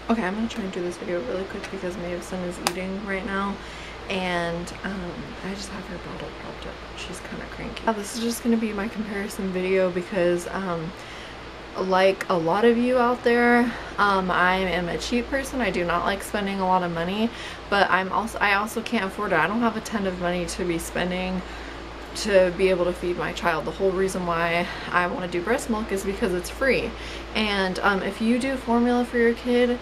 Okay, I'm gonna try and do this video really quick because Madison is eating right now, and I just have her bottle propped up. She's kind of cranky. This is just gonna be my comparison video because like a lot of you out there, I am a cheap person. I do not like spending a lot of money, but I also can't afford it. I don't have a ton of money to be spending to be able to feed my child. The whole reason why I want to do breast milk is because it's free. And if you do formula for your kid,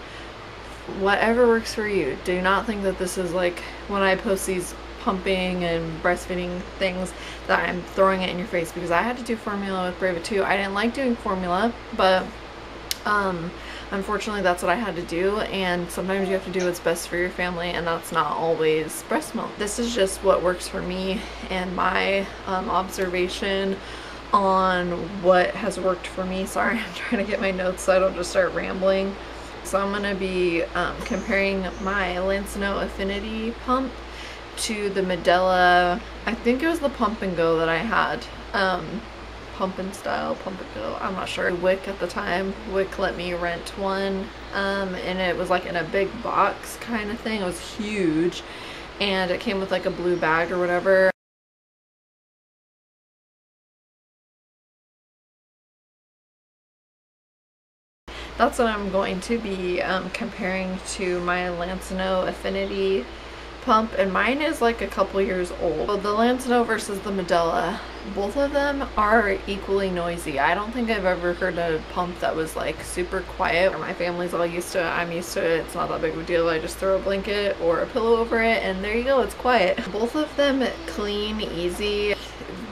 whatever works for you. Do not think that this is like when I post these pumping and breastfeeding things that I'm throwing it in your face, because I had to do formula with Brave too. I didn't like doing formula, but unfortunately that's what I had to do, and sometimes you have to do what's best for your family, and that's not always breast milk. This is just what works for me and my observation on what has worked for me. Sorry, I'm trying to get my notes so I don't just start rambling. So I'm going to be comparing my Lansinoh Affinity pump to the Medela, I think it was the Pump and Go that I had. Pump and Go, I'm not sure. Wick at the time, Wick let me rent one, and it was like in a big box kind of thing. It was huge, and it came with like a blue bag or whatever. That's what I'm going to be comparing to my Lansinoh Affinity pump, and mine is like a couple years old. So the Lansinoh versus the Medela, both of them are equally noisy. I don't think I've ever heard a pump that was like super quiet. My family's all used to it. I'm used to it. It's not that big of a deal. I just throw a blanket or a pillow over it and there you go, it's quiet. Both of them clean easy.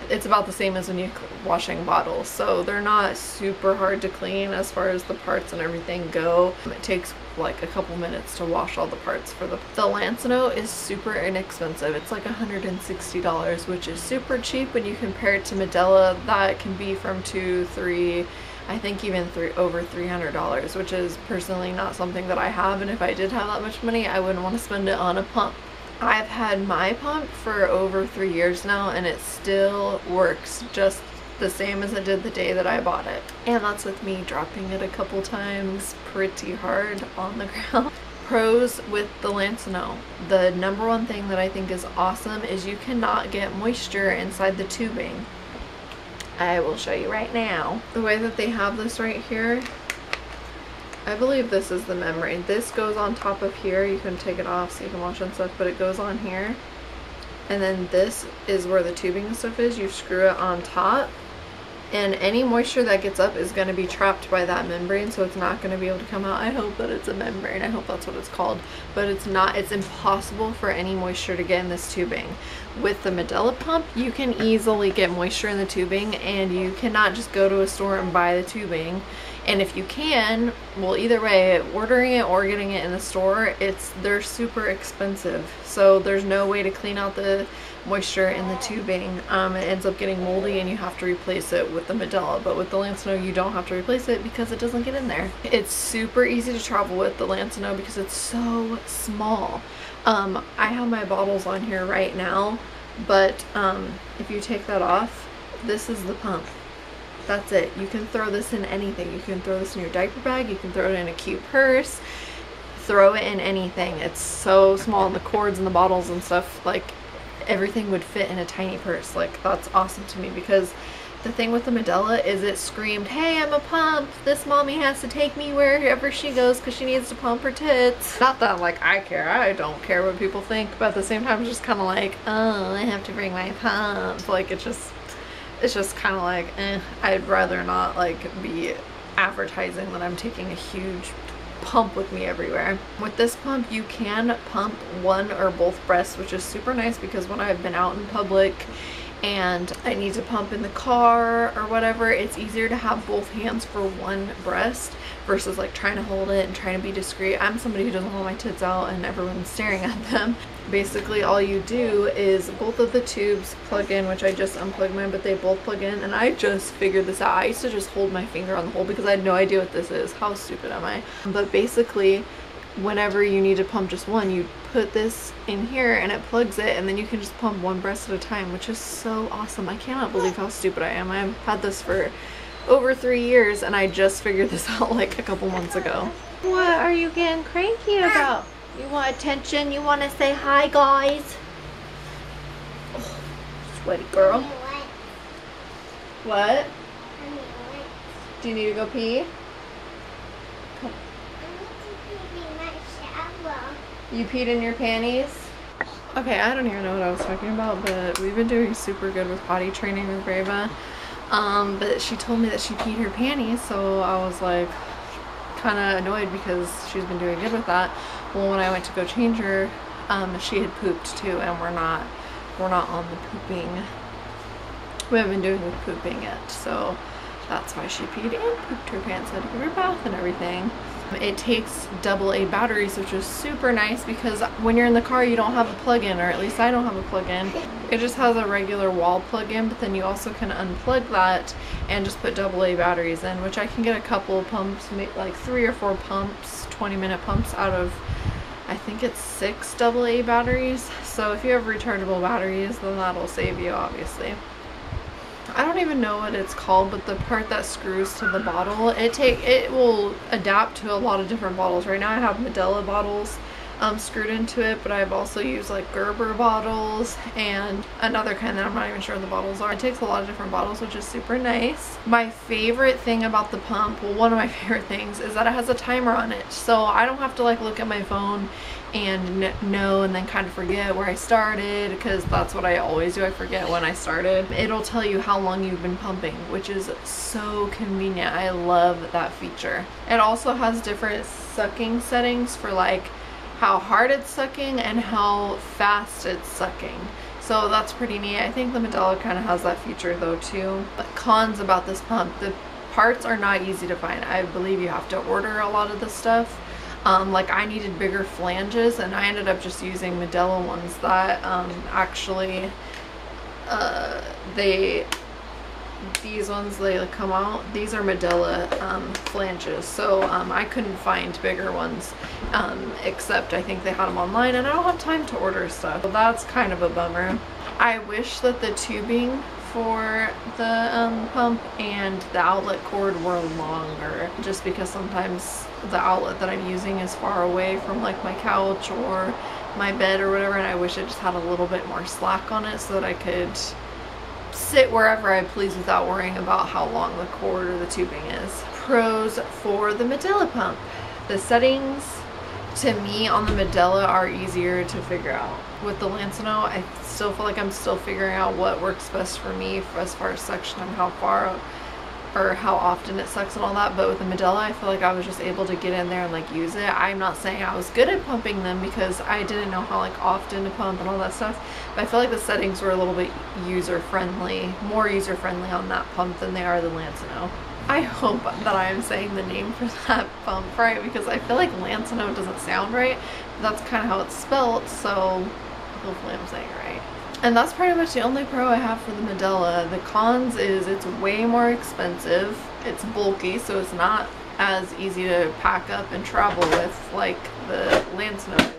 It's about the same as when you're washing bottles, so they're not super hard to clean as far as the parts and everything go. It takes like a couple minutes to wash all the parts for the Lansinoh is super inexpensive. It's like $160, which is super cheap when you compare it to Medela. That can be from $200, $300, I think even over $300, which is personally not something that I have, and if I did have that much money, I wouldn't want to spend it on a pump. I've had my pump for over 3 years now, and it still works just the same as it did the day that I bought it. And that's with me dropping it a couple times pretty hard on the ground. Pros with the Lansinoh. The number one thing that I think is awesome is you cannot get moisture inside the tubing. I will show you right now. The way that they have this right here, I believe this is the membrane. This goes on top of here. You can take it off so you can wash and stuff, but it goes on here. And then this is where the tubing and stuff is. You screw it on top, and any moisture that gets up is going to be trapped by that membrane, so it's not going to be able to come out. I hope that it's a membrane. I hope that's what it's called, but it's not. It's impossible for any moisture to get in this tubing. With the Medela pump, you can easily get moisture in the tubing, and you cannot just go to a store and buy the tubing. And if you can, well, either way, ordering it or getting it in the store, they're super expensive. So there's no way to clean out the moisture in the tubing. It ends up getting moldy and you have to replace it with the Medela. But with the Lansinoh, you don't have to replace it because it doesn't get in there. It's super easy to travel with the Lansinoh because it's so small. I have my bottles on here right now, but if you take that off, this is the pump. That's it. You can throw this in anything. You can throw this in your diaper bag, you can throw it in a cute purse, throw it in anything. It's so small, and the cords and the bottles and stuff, like everything would fit in a tiny purse. Like, that's awesome to me, because the thing with the Medela is it screamed, hey, I'm a pump, this mommy has to take me wherever she goes because she needs to pump her tits. Not that like I care, I don't care what people think, but at the same time it's just kind of like, oh, I have to bring my pump. Like, it's just kind of like, I'd rather not like be advertising that I'm taking a huge pump with me everywhere. With this pump, you can pump one or both breasts, which is super nice, because when I've been out in public and I need to pump in the car or whatever, it's easier to have both hands for one breast versus like trying to hold it and trying to be discreet. I'm somebody who doesn't hold my tits out and everyone's staring at them. Basically all you do is both of the tubes plug in, which I just unplugged mine, but they both plug in, and I just figured this out. I used to just hold my finger on the hole because I had no idea what this is. How stupid am I? But basically, whenever you need to pump just one, you put this in here and it plugs it, and then you can just pump one breast at a time, which is so awesome. I cannot believe how stupid I am. I've had this for over 3 years and I just figured this out like a couple months ago. What are you getting cranky about? You want attention? You want to say hi, guys? Oh, sweaty girl. What? Do you need to go pee? Come. You peed in your panties? Okay, I don't even know what I was talking about, but we've been doing super good with potty training with Brava. But she told me that she peed her panties, so I was like kind of annoyed because she's been doing good with that. Well, when I went to go change her, she had pooped too, and we're not on the pooping. We haven't been doing the pooping yet, so that's why she peed and pooped her pants. I had to give her a bath and everything. It takes AA batteries, which is super nice because when you're in the car you don't have a plug-in, or at least I don't have a plug-in. It just has a regular wall plug-in, but then you also can unplug that and just put AA batteries in, which I can get a couple of pumps, like 3 or 4 pumps, 20-minute pumps out of, I think it's 6 AA batteries. So if you have rechargeable batteries, then that'll save you, obviously. I don't even know what it's called, but the part that screws to the bottle, it will adapt to a lot of different bottles. Right now I have Medela bottles screwed into it, but I've also used like Gerber bottles and another kind that I'm not even sure what the bottles are. It takes a lot of different bottles, which is super nice. My favorite thing about the pump, well, one of my favorite things, is that it has a timer on it, so I don't have to like look at my phone and know and then kind of forget where I started, because that's what I always do. I forget when I started. It'll tell you how long you've been pumping, which is so convenient. I love that feature. It also has different sucking settings for like how hard it's sucking and how fast it's sucking. So that's pretty neat. I think the Medela kind of has that feature though too. But cons about this pump, the parts are not easy to find. I believe you have to order a lot of this stuff. Like I needed bigger flanges, and I ended up just using Medela ones that actually these ones, they come out, these are Medela flanges, so I couldn't find bigger ones, except I think they had them online, and I don't have time to order stuff, so that's kind of a bummer. I wish that the tubing for the pump and the outlet cord were longer, just because sometimes the outlet that I'm using is far away from like my couch or my bed or whatever, and I wish it just had a little bit more slack on it so that I could sit wherever I please without worrying about how long the cord or the tubing is. Pros for the Medela pump. The settings to me on the Medela are easier to figure out. With the Lansinoh, I still feel like I'm still figuring out what works best for me as far as suction and how far or how often it sucks and all that. But with the Medela, I feel like I was just able to get in there and like use it. I'm not saying I was good at pumping them because I didn't know how like often to pump and all that stuff, but I feel like the settings were a little bit user-friendly, more user-friendly on that pump than they are the Lansinoh. I hope that I am saying the name for that pump right, because I feel like Lansinoh doesn't sound right, but that's kind of how it's spelled, so hopefully I'm saying it right. And that's pretty much the only pro I have for the Medela. The cons is it's way more expensive, it's bulky, so it's not as easy to pack up and travel with like the Lansinoh is.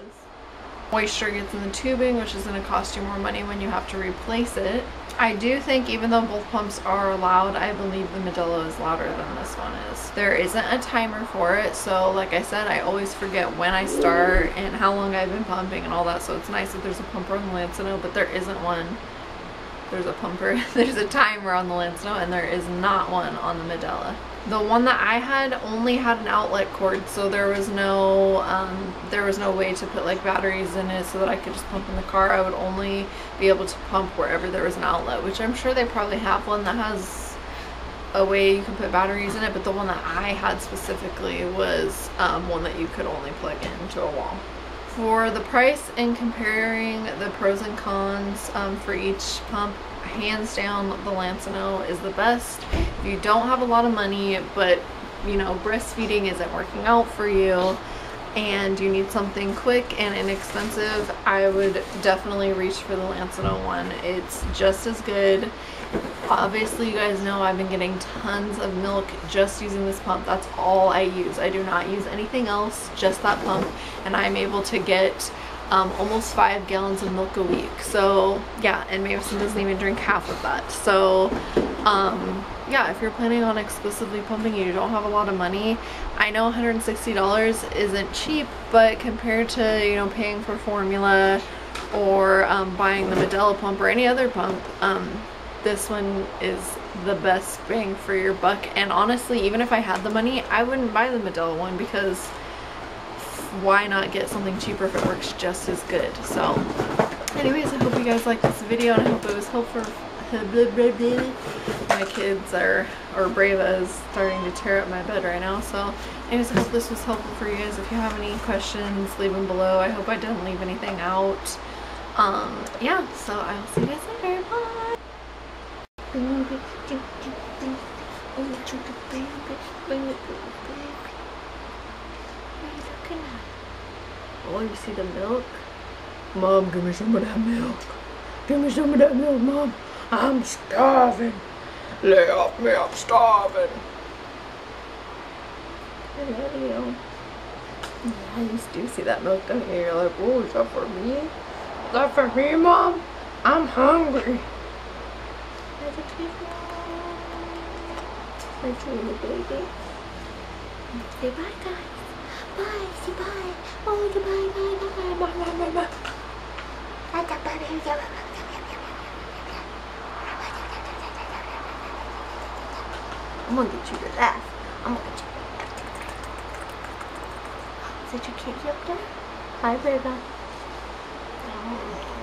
Moisture gets in the tubing, which is going to cost you more money when you have to replace it. I do think even though both pumps are loud, I believe the Medela is louder than this one is. There isn't a timer for it, so like I said, I always forget when I start and how long I've been pumping and all that, so it's nice that there's a pumper on the Lansinoh, but there isn't one. There's a pumper, there's a timer on the Lansinoh, and there is not one on the Medela. The one that I had only had an outlet cord, so there was no way to put like batteries in it so that I could just pump in the car. I would only be able to pump wherever there was an outlet, which I'm sure they probably have one that has a way you can put batteries in it, but the one that I had specifically was one that you could only plug into a wall. For the price and comparing the pros and cons for each pump, hands down the Lansinoh is the best. If you don't have a lot of money, but you know, breastfeeding isn't working out for you and you need something quick and inexpensive, I would definitely reach for the Lansinoh one. It's just as good. Obviously, you guys know I've been getting tons of milk just using this pump. That's all I use. I do not use anything else, just that pump, and I'm able to get almost 5 gallons of milk a week. So yeah, and Mason doesn't even drink half of that. So Yeah, if you're planning on exclusively pumping and you don't have a lot of money, I know $160 isn't cheap, but compared to, you know, paying for formula or buying the Medela pump or any other pump, this one is the best bang for your buck. And honestly, even if I had the money, I wouldn't buy the Medela one, because why not get something cheaper if it works just as good? So anyways, I hope you guys liked this video, and I hope it was helpful. My kids are, or Brava is starting to tear up my bed right now. So anyways, I hope this was helpful for you guys. If you have any questions, leave them below. I hope I didn't leave anything out. Yeah, so I will see you guys later. Bye. Oh, you see the milk? Mom, give me some of that milk. Give me some of that milk, Mom. I'm starving. Lay off me, I'm starving. I love you. Yeah, you do see that milk, don't you? You're like, oh, is that for me? Is that for me, Mom? I'm hungry. That's a cute my little baby. Say bye, guys. Bye. Say bye. Oh, bye, bye, bye, bye, bye, bye, bye. I'm gonna get you to laugh. I'm gonna get you. Is that your kitty up there? Hi, Brava. Oh.